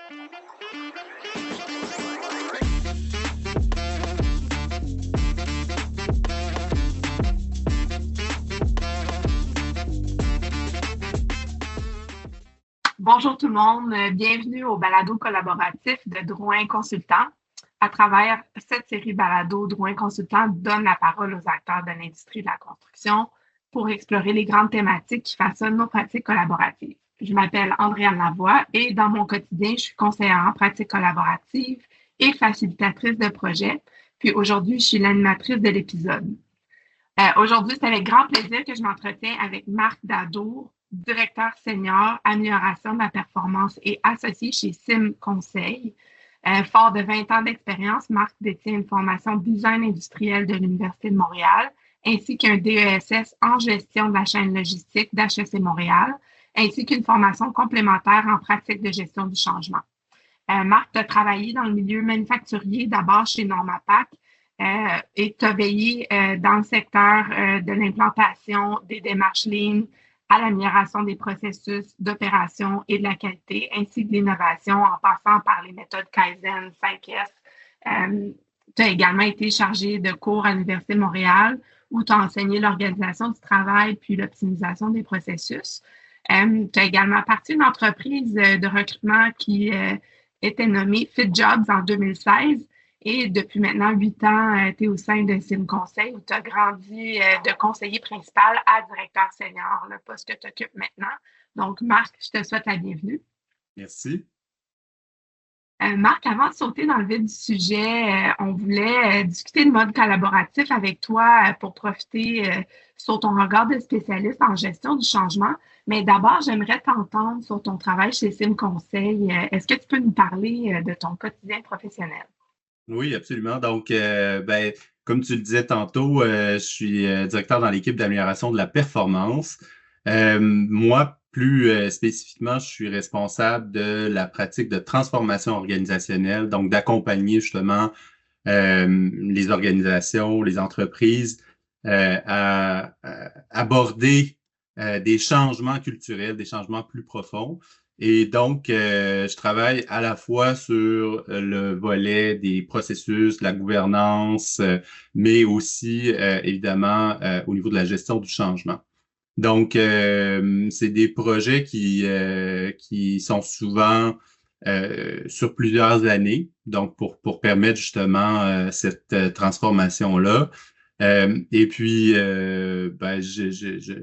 Bonjour tout le monde, bienvenue au balado collaboratif de Drouin Consultant. À travers cette série balado, Drouin Consultant donne la parole aux acteurs de l'industrie de la construction pour explorer les grandes thématiques qui façonnent nos pratiques collaboratives. Je m'appelle Andréane Lavoie et dans mon quotidien, je suis conseillère en pratiques collaboratives et facilitatrice de projets. Puis aujourd'hui, je suis l'animatrice de l'épisode. Aujourd'hui, c'est avec grand plaisir que je m'entretiens avec Marc Dadour, directeur senior amélioration de la performance et associé chez Sim Conseil. Fort de 20 ans d'expérience, Marc détient une formation design industriel de l'Université de Montréal, ainsi qu'un DESS en gestion de la chaîne logistique d'HEC Montréal, ainsi qu'une formation complémentaire en pratique de gestion du changement. Marc a travaillé dans le milieu manufacturier, d'abord chez Normapac, et tu as veillé dans le secteur de l'implantation des démarches Lean, à l'amélioration des processus d'opération et de la qualité, ainsi que l'innovation en passant par les méthodes Kaizen, 5S. Tu as également été chargé de cours à l'Université de Montréal où tu as enseigné l'organisation du travail puis l'optimisation des processus. Tu as également parti d'une entreprise de recrutement qui était nommée FitJobs en 2016. Et depuis maintenant 8 ans, tu es au sein de Sim Conseil où tu as grandi de conseiller principal à directeur senior, le poste que tu occupes maintenant. Donc, Marc, je te souhaite la bienvenue. Merci. Marc, avant de sauter dans le vif du sujet, on voulait discuter de mode collaboratif avec toi pour profiter sur ton regard de spécialiste en gestion du changement. Mais d'abord, j'aimerais t'entendre sur ton travail chez Sim Conseil. Est-ce que tu peux nous parler de ton quotidien professionnel? Oui, absolument. Donc, comme tu le disais tantôt, je suis directeur dans l'équipe d'amélioration de la performance. Moi, plus spécifiquement, je suis responsable de la pratique de transformation organisationnelle, donc d'accompagner justement les organisations, les entreprises à aborder des changements culturels, des changements plus profonds. Et donc, je travaille à la fois sur le volet des processus, de la gouvernance, mais aussi, évidemment, au niveau de la gestion du changement. Donc, c'est des projets qui sont souvent sur plusieurs années, donc pour permettre justement cette transformation-là. Et puis,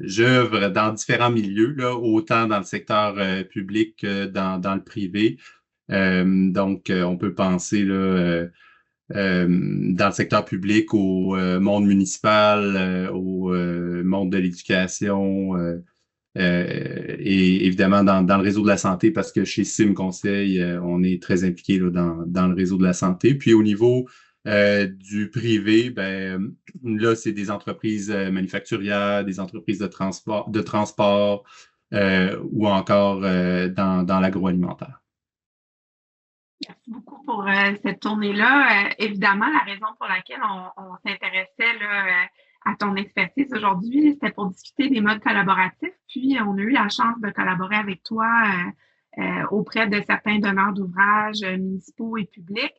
j'œuvre dans différents milieux, là, autant dans le secteur public que dans le privé. Donc, on peut penser là, dans le secteur public au monde municipal, au monde de l'éducation et évidemment dans le réseau de la santé parce que chez Sim Conseil, on est très impliqué là, dans le réseau de la santé. Puis au niveau du privé, là, c'est des entreprises manufacturières, des entreprises de transport ou encore dans l'agroalimentaire. Merci beaucoup pour cette tournée-là. Évidemment, la raison pour laquelle on s'intéressait là, à ton expertise aujourd'hui, c'était pour discuter des modes collaboratifs. Puis, on a eu la chance de collaborer avec toi auprès de certains donneurs d'ouvrages municipaux et publics.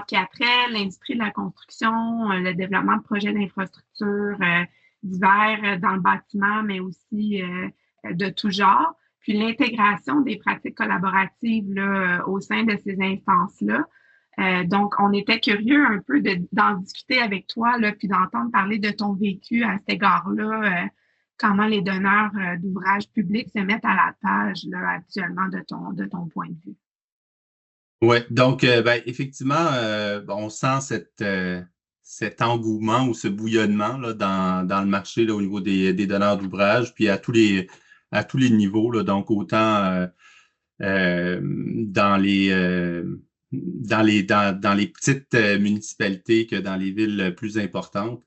Puis après, l'industrie de la construction, le développement de projets d'infrastructures divers dans le bâtiment, mais aussi de tout genre. Puis l'intégration des pratiques collaboratives là, au sein de ces instances-là. Donc, on était curieux un peu d'en discuter avec toi, là, puis d'entendre parler de ton vécu à cet égard-là, comment les donneurs d'ouvrages publics se mettent à la page là, actuellement de ton point de vue. Oui, donc effectivement, on sent cet engouement ou ce bouillonnement là, dans le marché là, au niveau des donneurs d'ouvrages, puis à tous les niveaux, là, donc autant dans les petites municipalités que dans les villes plus importantes.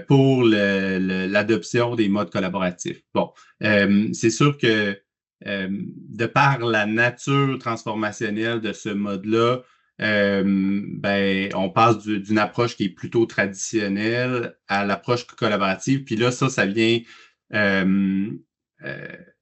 Pour l'adoption des modes collaboratifs. Bon, c'est sûr que de par la nature transformationnelle de ce mode-là, on passe d'une approche qui est plutôt traditionnelle à l'approche collaborative. Puis là, ça vient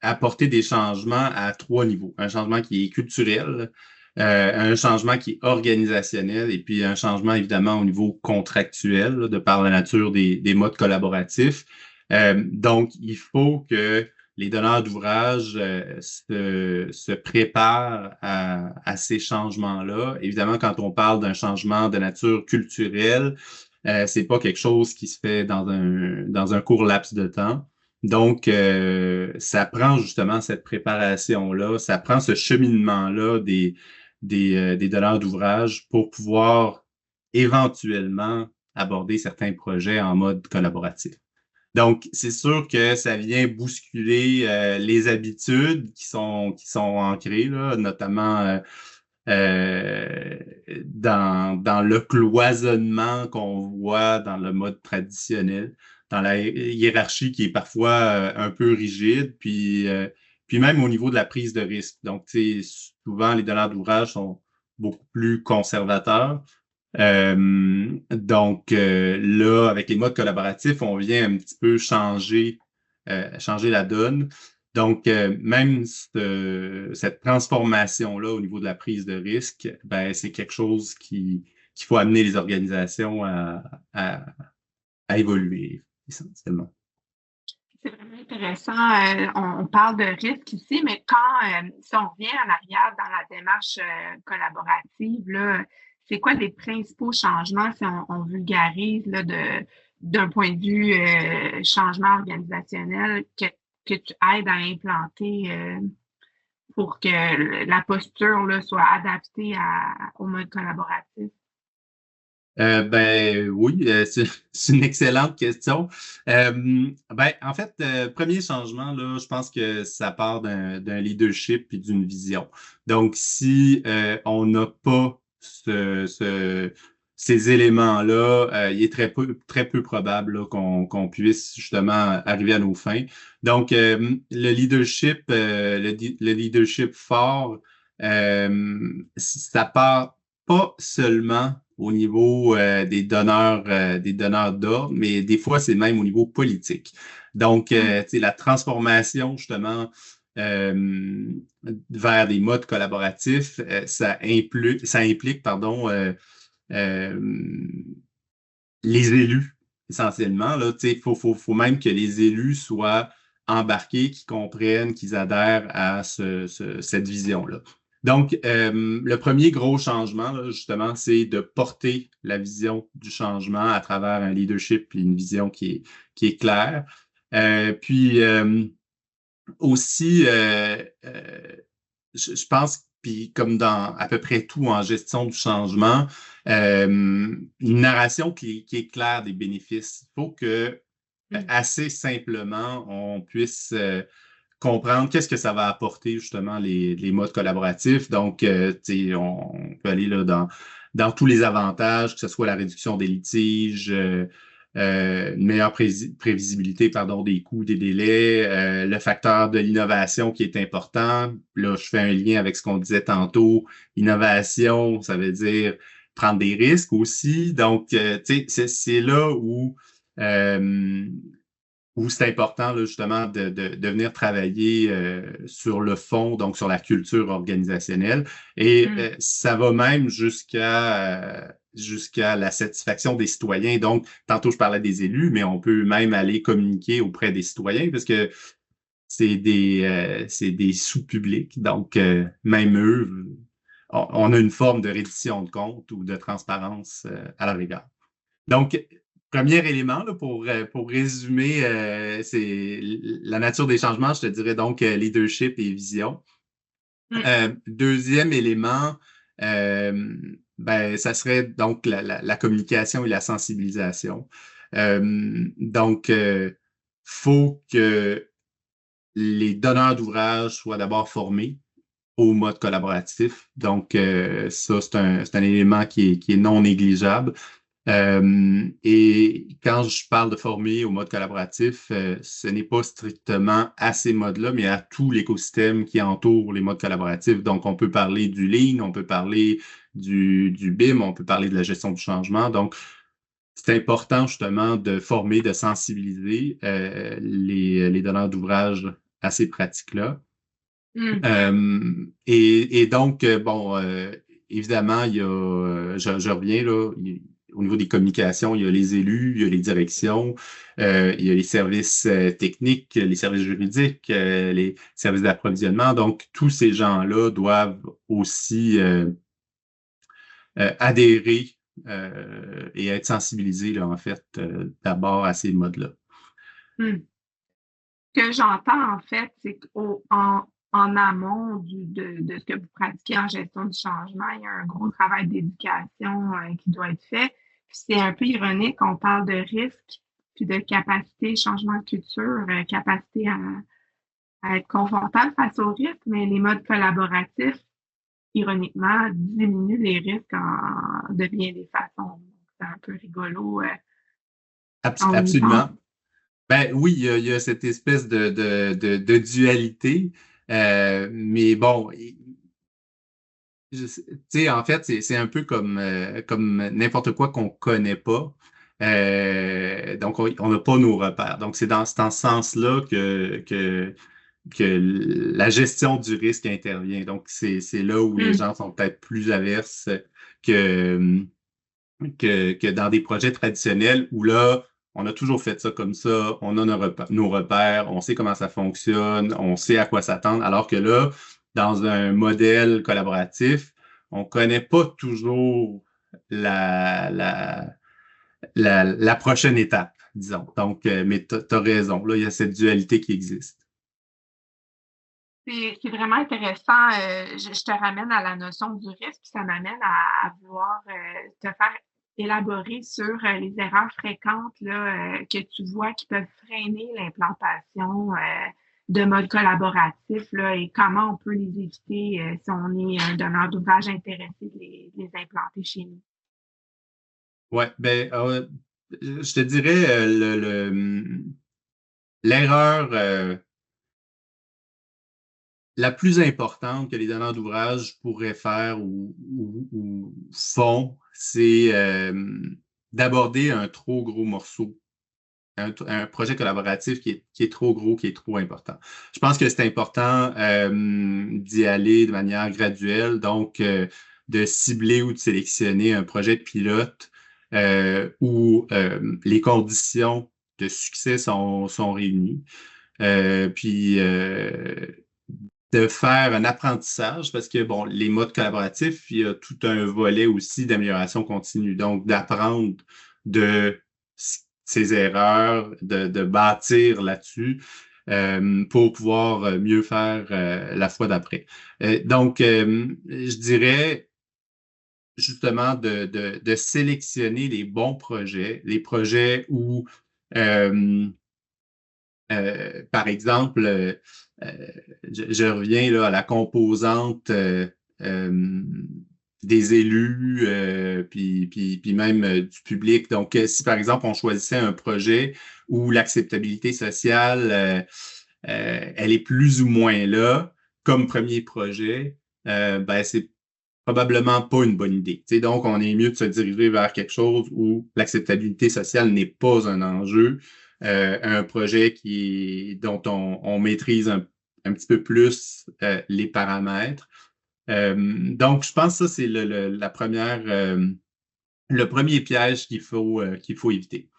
apporter des changements à 3 niveaux. Un changement qui est culturel, un changement qui est organisationnel et puis un changement évidemment au niveau contractuel, là, de par la nature des modes collaboratifs. Donc, il faut que les donneurs d'ouvrage se préparent à ces changements-là. Évidemment, quand on parle d'un changement de nature culturelle, c'est pas quelque chose qui se fait dans un court laps de temps. Donc, ça prend justement cette préparation-là, ça prend ce cheminement-là des donneurs d'ouvrage pour pouvoir éventuellement aborder certains projets en mode collaboratif. Donc, c'est sûr que ça vient bousculer les habitudes qui sont ancrées, là, notamment dans le cloisonnement qu'on voit dans le mode traditionnel, dans la hiérarchie qui est parfois un peu rigide, puis même au niveau de la prise de risque. Donc, tu sais, souvent, les donneurs d'ouvrage sont beaucoup plus conservateurs. Là, avec les modes collaboratifs, on vient un petit peu changer la donne. Donc, même cette transformation-là au niveau de la prise de risque, ben, c'est quelque chose qu'il faut amener les organisations à, à évoluer, essentiellement. C'est vraiment intéressant. On parle de risque ici, mais si on revient en arrière dans la démarche collaborative, là, c'est quoi les principaux changements si on vulgarise là, d'un point de vue changement organisationnel que tu aides à implanter pour que la posture là, soit adaptée au mode collaboratif? Ben oui, c'est une excellente question. Ben, en fait, premier changement, là, je pense que ça part d'un leadership et d'une vision. Donc, si on n'a pas ces éléments-là, il est très peu probable là, qu'on puisse justement arriver à nos fins. Donc, le leadership fort, ça part pas seulement au niveau des donneurs d'ordre, mais des fois, c'est même au niveau politique. Donc, tu sais, la transformation, justement, euh, vers des modes collaboratifs, ça implique, pardon, euh, les élus, essentiellement. Là, tu sais, faut même que les élus soient embarqués, qu'ils comprennent, qu'ils adhèrent à cette vision-là. Donc, le premier gros changement, là, justement, c'est de porter la vision du changement à travers un leadership et une vision qui est claire. Puis aussi, je pense, puis comme dans à peu près tout en gestion du changement, une narration qui est claire des bénéfices. Il faut que assez simplement, on puisse comprendre qu'est-ce que ça va apporter justement les modes collaboratifs. Donc, on peut aller là, dans tous les avantages, que ce soit la réduction des litiges, une meilleure prévisibilité pardon, des coûts, des délais, le facteur de l'innovation qui est important. Là, je fais un lien avec ce qu'on disait tantôt. Innovation, ça veut dire prendre des risques aussi. Donc, c'est là euh, où c'est important là, justement de venir travailler sur le fond, donc sur la culture organisationnelle. Et ça va même jusqu'à la satisfaction des citoyens. Donc, tantôt, je parlais des élus, mais on peut même aller communiquer auprès des citoyens parce que c'est des sous-publics. Donc, même eux, on a une forme de reddition de compte ou de transparence à leur égard. Donc, premier élément là, pour résumer, c'est la nature des changements, je te dirais donc leadership et vision. Deuxième élément, ben, ça serait donc la communication et la sensibilisation. Donc, faut que les donneurs d'ouvrages soient d'abord formés au mode collaboratif. Donc, ça, c'est un élément qui est non négligeable. Et quand je parle de former au mode collaboratif, ce n'est pas strictement à ces modes-là, mais à tout l'écosystème qui entoure les modes collaboratifs. Donc, on peut parler du Lean, on peut parler du BIM, on peut parler de la gestion du changement. Donc, c'est important justement de former, de sensibiliser les donneurs d'ouvrages à ces pratiques-là. Hmm. Et donc, bon, évidemment, il y a, je reviens là, au niveau des communications, il y a les élus, il y a les directions, il y a les services techniques, les services juridiques, les services d'approvisionnement. Donc, tous ces gens-là doivent aussi adhérer et être sensibilisés, là, en fait, d'abord à ces modes-là. Hmm. Ce que j'entends, en fait, c'est en amont de ce que vous pratiquez en gestion du changement, il y a un gros travail d'éducation qui doit être fait. Puis c'est un peu ironique, on parle de risque, puis de capacité, changement de culture, capacité à être confortable face au risque, mais les modes collaboratifs, ironiquement, diminuent les risques de bien des façons. Donc, c'est un peu rigolo quand on y pense. Absolument. Ben oui, il y a cette espèce de dualité, mais bon, tu sais, en fait, c'est un peu comme n'importe quoi qu'on connaît pas. Donc, on n'a pas nos repères. Donc, c'est dans ce sens-là que la gestion du risque intervient. Donc, c'est là où les Hmm. gens sont peut-être plus averses que, que dans des projets traditionnels où là, on a toujours fait ça comme ça, on a nos repères, on sait comment ça fonctionne, on sait à quoi s'attendre, alors que là, dans un modèle collaboratif, on connaît pas toujours la, la, la prochaine étape, disons. Donc, mais t'as raison, là, il y a cette dualité qui existe. C'est vraiment intéressant. Je te ramène à la notion du risque, puis ça m'amène à vouloir te faire élaborer sur les erreurs fréquentes là, que tu vois qui peuvent freiner l'implantation de modes collaboratifs là, et comment on peut les éviter si on est un donneur d'ouvrage intéressé de les implanter chez nous. Ouais, ben, je te dirais l'erreur la plus importante que les donneurs d'ouvrage pourraient faire ou font, c'est d'aborder un trop gros morceau, un projet collaboratif qui est trop gros, qui est trop important. Je pense que c'est important d'y aller de manière graduelle, donc de cibler ou de sélectionner un projet de pilote où les conditions de succès sont réunies. Puis de faire un apprentissage parce que, bon, les modes collaboratifs, il y a tout un volet aussi d'amélioration continue. Donc, d'apprendre de ses erreurs, de bâtir là-dessus pour pouvoir mieux faire la fois d'après. Donc, je dirais justement de sélectionner les bons projets, les projets où euh, par exemple, je reviens là, à la composante euh, des élus, puis même du public. Donc, si par exemple on choisissait un projet où l'acceptabilité sociale, elle est plus ou moins là, comme premier projet, ben c'est probablement pas une bonne idée. Tu sais, donc, on est mieux de se diriger vers quelque chose où l'acceptabilité sociale n'est pas un enjeu, un projet dont on maîtrise un petit peu plus les paramètres. Donc, je pense que ça, c'est la première, le premier piège qu'il faut éviter.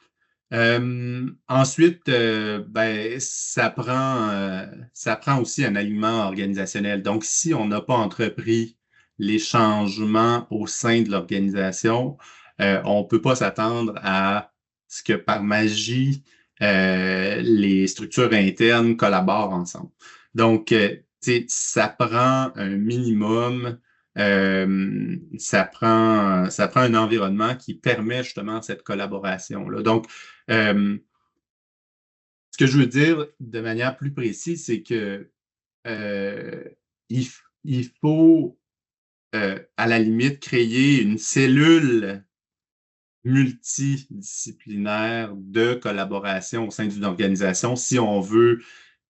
Ensuite, ben, ça prend aussi un alignement organisationnel. Donc, si on n'a pas entrepris les changements au sein de l'organisation, on ne peut pas s'attendre à ce que par magie, les structures internes collaborent ensemble. Donc, tu sais, ça prend un minimum, ça prend un environnement qui permet justement cette collaboration-là. Donc, euh, ce que je veux dire de manière plus précise, c'est que euh, il faut, à la limite, créer une cellule multidisciplinaire de collaboration au sein d'une organisation si on veut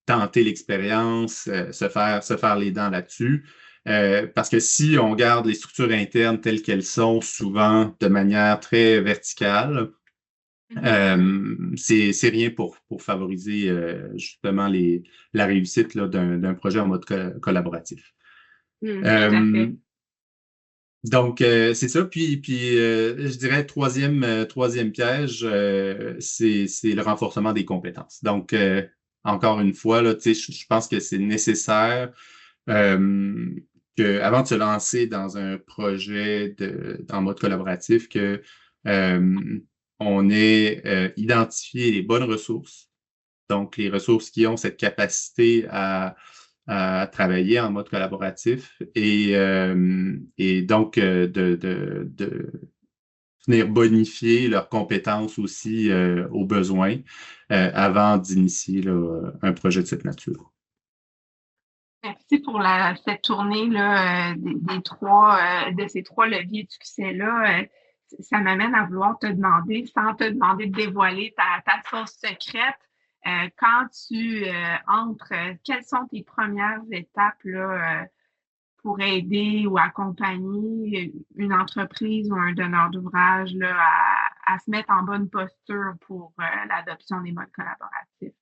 tenter l'expérience, se faire les dents là-dessus. Parce que si on garde les structures internes telles qu'elles sont, souvent de manière très verticale, Mhm. C'est rien pour favoriser justement la réussite là, d'un projet en mode collaboratif. Tout à Euh, fait. donc, c'est ça. Puis je dirais troisième piège, c'est le renforcement des compétences. Donc, encore une fois, là, tu sais, je pense que c'est nécessaire euh, que, avant de se lancer dans un projet en mode collaboratif, que euh, on ait identifié les bonnes ressources, donc les ressources qui ont cette capacité à travailler en mode collaboratif et donc de venir bonifier leurs compétences aussi aux besoins avant d'initier là, un projet de cette nature. Merci pour cette tournée là, de ces trois leviers de succès-là. Ça m'amène à vouloir te demander, sans te demander de dévoiler ta sauce secrète, quand tu entres, quelles sont tes premières étapes là, pour aider ou accompagner une entreprise ou un donneur d'ouvrage là, à se mettre en bonne posture pour l'adoption des modes collaboratifs?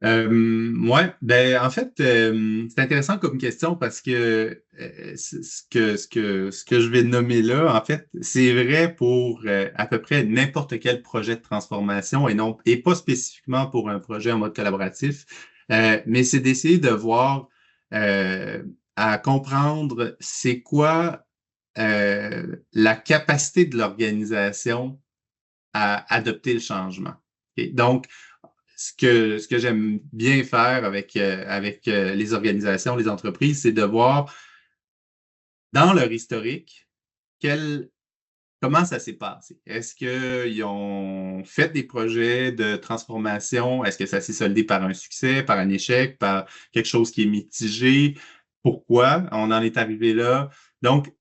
Ouais, ben en fait, c'est intéressant comme question parce que ce que je vais nommer là, en fait, c'est vrai pour à peu près n'importe quel projet de transformation et pas spécifiquement pour un projet en mode collaboratif, mais c'est d'essayer de voir euh, à comprendre c'est quoi la capacité de l'organisation à adopter le changement. Ok? Donc, ce que j'aime bien faire avec les organisations, les entreprises, c'est de voir dans leur historique quel, comment ça s'est passé. Est-ce qu'ils ont fait des projets de transformation? Est-ce que ça s'est soldé par un succès, par un échec, par quelque chose qui est mitigé? Pourquoi on en est arrivé là? Donc,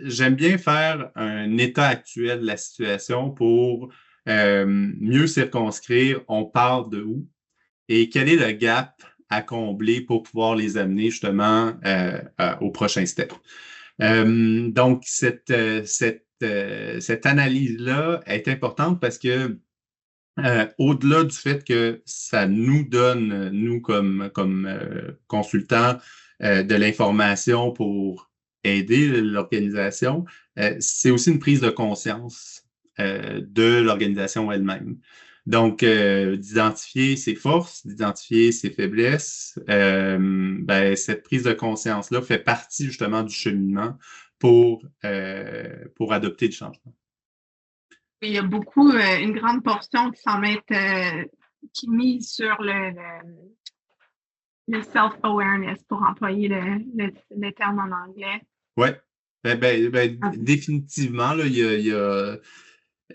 j'aime bien faire un état actuel de la situation pour mieux circonscrire on part de où et quel est le gap à combler pour pouvoir les amener justement au prochain step. Donc, cette analyse-là est importante parce que au-delà du fait que ça nous donne, nous comme consultants, de l'information pour aider l'organisation, c'est aussi une prise de conscience de l'organisation elle-même. Donc, d'identifier ses forces, d'identifier ses faiblesses, ben, cette prise de conscience-là fait partie justement du cheminement pour adopter le changement. Il y a beaucoup, une grande portion qui s'en met, qui mise sur le self-awareness, pour employer le terme en anglais. Ouais. Ah, Définitivement, là, il y a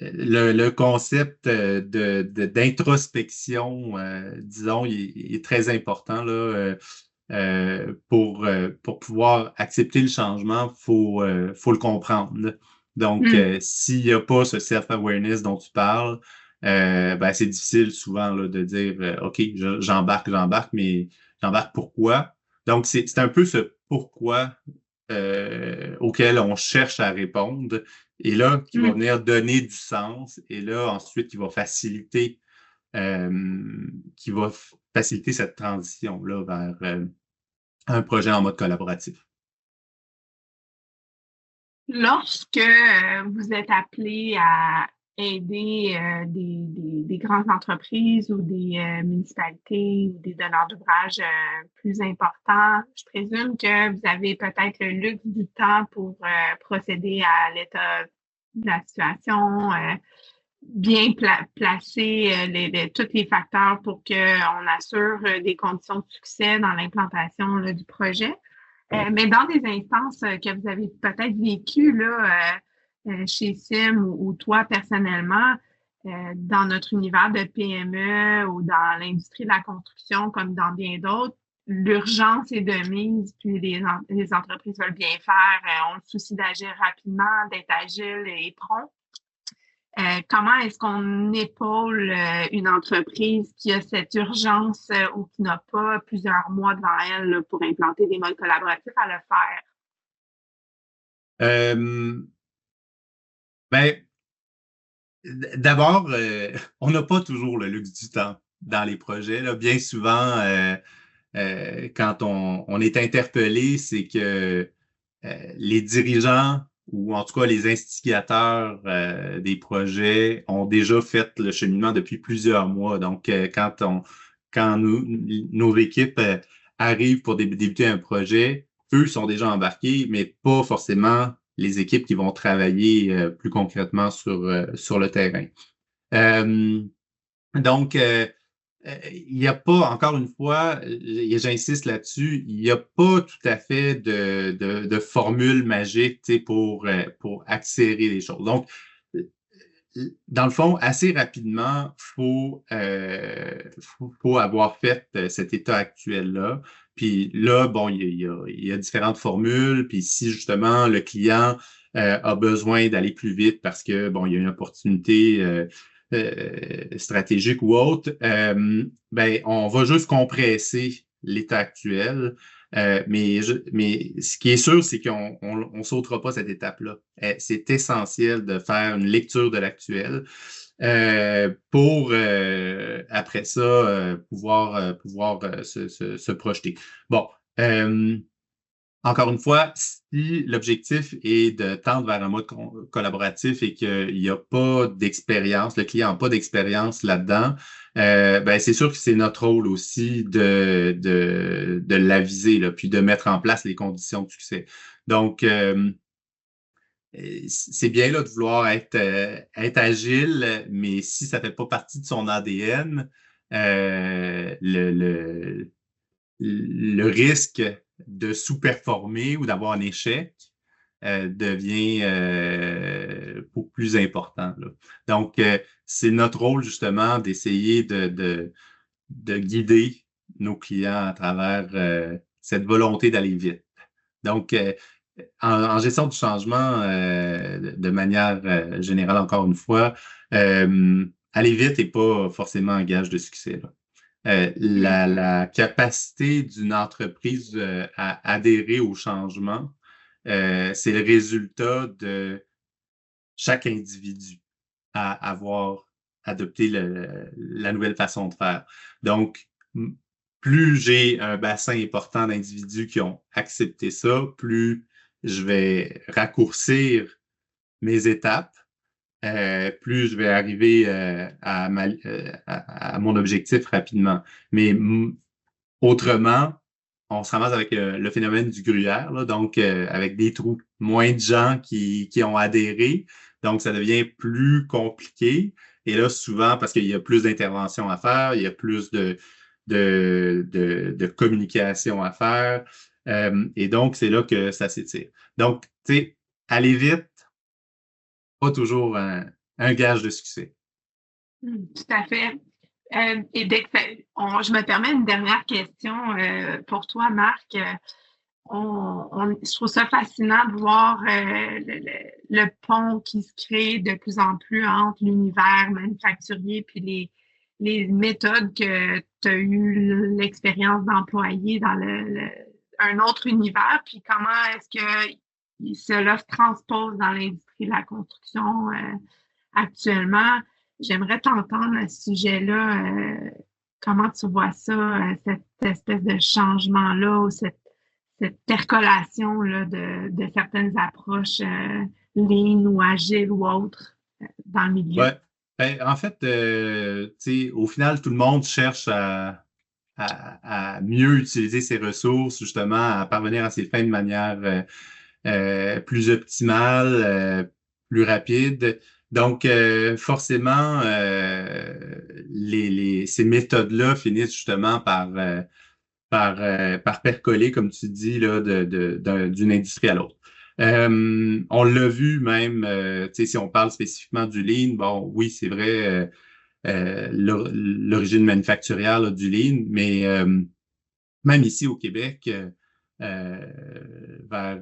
le concept d'introspection, disons, il est très important là, pour pouvoir accepter le changement, faut le comprendre, là. Donc, hmm. s'il n'y a pas ce self-awareness dont tu parles, ben, c'est difficile souvent là, de dire OK, j'embarque, mais j'embarque pourquoi? Donc, c'est un peu ce pourquoi auquel on cherche à répondre et là, qui va Hmm. venir donner du sens et là, ensuite, euh, qui va faciliter cette transition-là vers un projet en mode collaboratif. Lorsque vous êtes appelé à aider des grandes entreprises ou des municipalités ou des donneurs d'ouvrages plus importants, je présume que vous avez peut-être le luxe du temps pour procéder à l'état de la situation, bien placer tous les facteurs pour qu'on assure des conditions de succès dans l'implantation là, du projet. Mais dans des instances que vous avez peut-être vécues là, chez Sim ou toi personnellement, dans notre univers de PME ou dans l'industrie de la construction, comme dans bien d'autres, l'urgence est de mise, puis les entreprises veulent bien faire, ont le souci d'agir rapidement, d'être agile et prompt. Comment est-ce qu'on épaule une entreprise qui a cette urgence ou qui n'a pas plusieurs mois devant elle là, pour implanter des modes collaboratifs à le faire? Euh, ben, D'abord, on n'a pas toujours le luxe du temps dans les projets, là. Bien souvent, quand on est interpellé, c'est que les dirigeants ou en tout cas les instigateurs des projets ont déjà fait le cheminement depuis plusieurs mois. Donc, quand nos équipes arrivent pour débuter un projet, eux sont déjà embarqués, mais pas forcément les équipes qui vont travailler plus concrètement sur le terrain. Euh, donc, il n'y a pas, encore une fois, et j'insiste là-dessus, il n'y a pas tout à fait de formule magique, tu sais, pour accélérer les choses. Donc, dans le fond, assez rapidement, faut avoir fait cet état actuel-là. Puis là, bon, il y a différentes formules. Puis si justement le client a besoin d'aller plus vite parce que bon, il y a une opportunité stratégique ou autre, ben on va juste compresser l'état actuel. Mais ce qui est sûr, c'est qu'on sautera pas cette étape-là. C'est essentiel de faire une lecture de l'actuel pour après ça pouvoir se projeter. Bon, euh, encore une fois, si l'objectif est de tendre vers un mode collaboratif et qu'il n'y a pas d'expérience, le client n'a pas d'expérience là-dedans, ben c'est sûr que c'est notre rôle aussi de l'aviser, là, puis de mettre en place les conditions de succès. Donc, c'est bien là de vouloir être agile, mais si ça ne fait pas partie de son ADN, euh, le, le, le risque de sous-performer ou d'avoir un échec devient beaucoup plus important, là. Donc, c'est notre rôle justement d'essayer de guider nos clients à travers cette volonté d'aller vite. Donc, en gestion du changement, de manière générale, encore une fois, aller vite n'est pas forcément un gage de succès, là. La capacité d'une entreprise à adhérer au changement, c'est le résultat de chaque individu à avoir adopté la nouvelle façon de faire. Donc, plus j'ai un bassin important d'individus qui ont accepté ça, plus je vais raccourcir mes étapes, plus je vais arriver à mon objectif rapidement. Mais autrement, on se ramasse avec le phénomène du gruyère, là, donc avec des trous, moins de gens qui ont adhéré, donc ça devient plus compliqué. Et là, souvent, parce qu'il y a plus d'interventions à faire, il y a plus de communication à faire, et donc c'est là que ça s'étire. Donc, tu sais, aller vite, pas toujours un gage de succès. Tout à fait. Et je me permets une dernière question pour toi, Marc. Je trouve ça fascinant de voir le pont qui se crée de plus en plus entre l'univers manufacturier puis les méthodes que tu as eu l'expérience d'employer dans un autre univers, puis comment est-ce que cela se transpose dans l'industrie de la construction actuellement. J'aimerais t'entendre à ce sujet-là. Comment tu vois ça, cette espèce de changement-là ou cette percolation là, de certaines approches lean ou agiles ou autres dans le milieu? Ouais. Ben, en fait, tu sais, au final, tout le monde cherche à mieux utiliser ses ressources, justement, à parvenir à ses fins de manière plus optimale, plus rapide. Donc, forcément, ces méthodes-là finissent justement par percoler, comme tu dis, là, d'une industrie à l'autre. On l'a vu même, tu sais, si on parle spécifiquement du lean, bon, oui, c'est vrai, l'origine manufacturière là, du lean, mais même ici au Québec, vers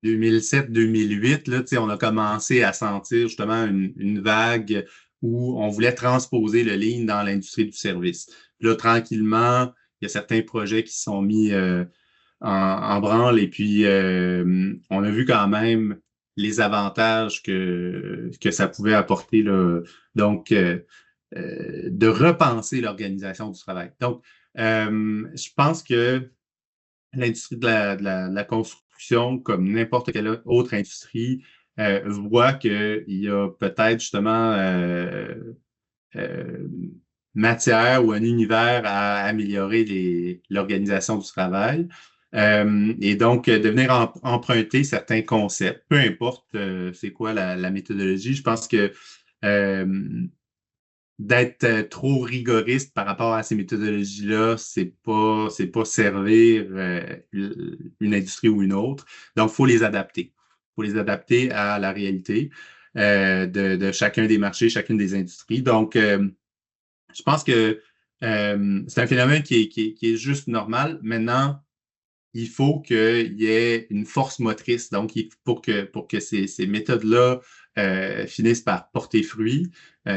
2007-2008, là, tu sais, on a commencé à sentir justement une vague où on voulait transposer le lean dans l'industrie du service. Puis là, tranquillement, il y a certains projets qui se sont mis en branle et puis on a vu quand même les avantages que ça pouvait apporter, là. Donc, de repenser l'organisation du travail. Donc, je pense que l'industrie de la construction, comme n'importe quelle autre industrie, voit qu'il y a peut-être justement euh, matière ou un univers à améliorer l'organisation du travail. Et donc, de venir emprunter certains concepts, peu importe c'est quoi la méthodologie, je pense que d'être trop rigoriste par rapport à ces méthodologies-là, c'est pas servir une industrie ou une autre. Donc, il faut les adapter. Il faut les adapter à la réalité de chacun des marchés, chacune des industries. Donc, je pense que c'est un phénomène qui est juste normal. Maintenant, il faut qu'il y ait une force motrice. Donc, pour que ces méthodes-là finissent par porter fruit,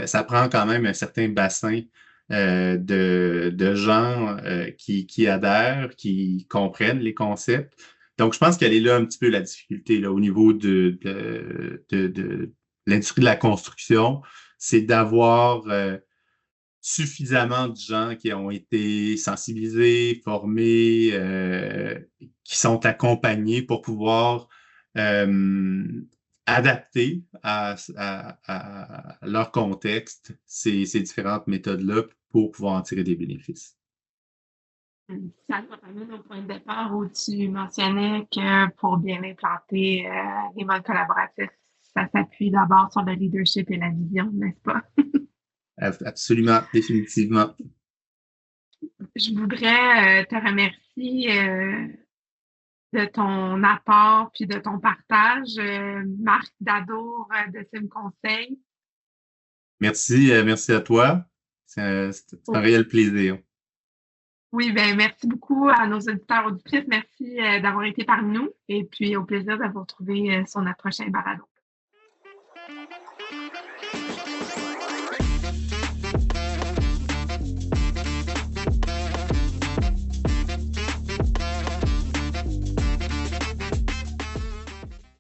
ça prend quand même un certain bassin de gens qui adhèrent, qui comprennent les concepts. Donc, je pense qu'elle est là un petit peu la difficulté là, au niveau de l'industrie de la construction, c'est d'avoir suffisamment de gens qui ont été sensibilisés, formés, qui sont accompagnés pour pouvoir adapter à leur contexte ces différentes méthodes-là pour pouvoir en tirer des bénéfices. Ça nous ramène au point de départ où tu mentionnais que pour bien implanter les modes collaboratifs, ça s'appuie d'abord sur le leadership et la vision, n'est-ce pas? Absolument, définitivement. Je voudrais te remercier de ton apport puis de ton partage, Marc Dadour de Sim Conseil. Merci à toi. C'est un réel plaisir. Oui, ben merci beaucoup à nos auditeurs auditrices. Merci d'avoir été parmi nous et puis au plaisir de vous retrouver sur notre prochain balado.